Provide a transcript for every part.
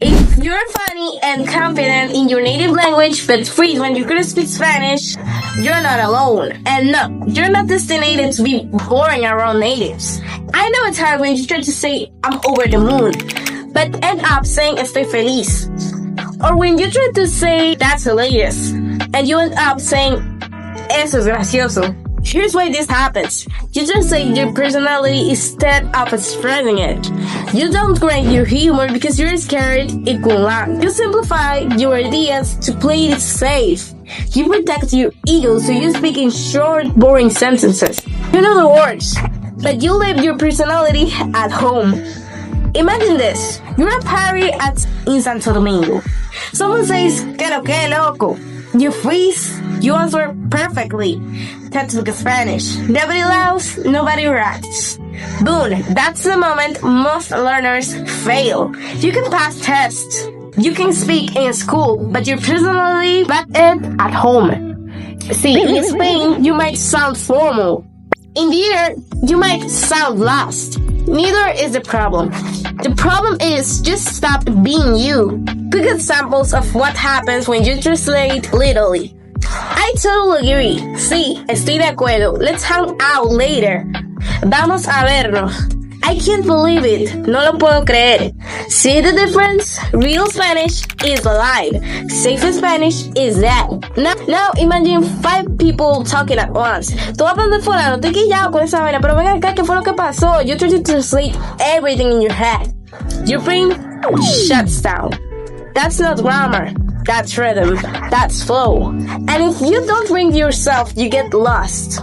If you're funny and confident in your native language but freeze when you're gonna speak Spanish, you're not alone. And no, you're not destined to be boring around natives. I know it's hard when you try to say, I'm over the moon, but end up saying estoy feliz. Or when you try to say, that's hilarious, and you end up saying, eso es gracioso. Here's why this happens. You translate your personality instead of expressing it. You don't grade your humor because you're scared it will land. You simplify your ideas to play it safe. You protect your ego so you speak in short, boring sentences. You know the words, but you leave your personality at home. Imagine this. You're at a party in Santo Domingo. Someone says, que loco. You freeze. You answer perfectly. Textbook Spanish. Nobody laughs, nobody reacts. Boom, that's the moment most learners fail. You can pass tests. You can speak in school, but your personality left it at home. See, in Spain, you might sound formal. In the air, you might sound lost. Neither is the problem. The problem is just stop being you. Quick examples of what happens when you translate literally. I totally agree. Sí, estoy de acuerdo. Let's hang out later. Vamos a vernos. I can't believe it. No lo puedo creer. See the difference? Real Spanish is alive. Safe Spanish is dead. Now imagine 5 people talking at once. Tú hablando de fulano, estoy quillado con esa vaina, pero ven acá, ¿qué fue lo que pasó? You try to translate everything in your head. Your brain shuts down. That's not grammar. That's rhythm. That's flow. And if you don't bring yourself, you get lost.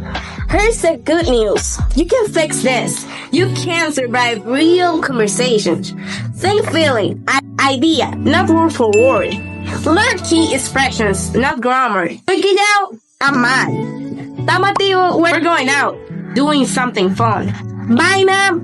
Here's the good news. You can fix this. You can survive real conversations. Think feeling, idea, not word for word. Learn key expressions, not grammar. Freaking out? I'm mad. Tamativo, we're going out. Doing something fun. Vaina,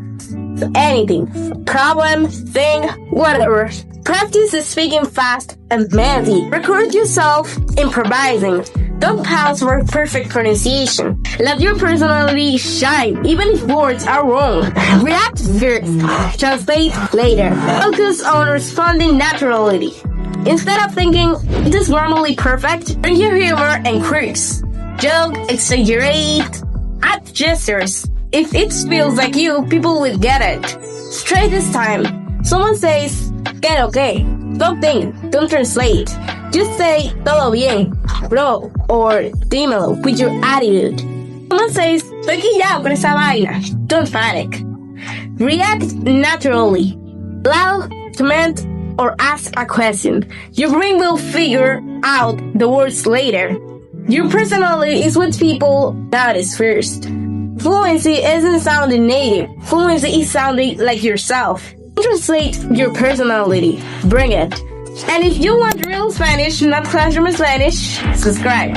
anything. Problem, thing, whatever. Practice speaking fast and messy. Record yourself improvising. Don't pause for perfect pronunciation. Let your personality shine, even if words are wrong. React first. Translate later. Focus on responding naturally. Instead of thinking, it is normally perfect, bring your humor and quirks. Joke, exaggerate, add gestures. If it feels like you, people will get it. Try this time. Someone says, get okay. Don't think, don't translate. Just say, todo bien, bro, or dímelo with your attitude. Someone says, estoy quillado con esa vaina. Don't panic. React naturally. Loud, comment, or ask a question. Your brain will figure out the words later. Your personality is what people notice first. Fluency isn't sounding native. Fluency is sounding like yourself. Translate your personality. Bring it. And if you want real Spanish, not classroom Spanish, subscribe.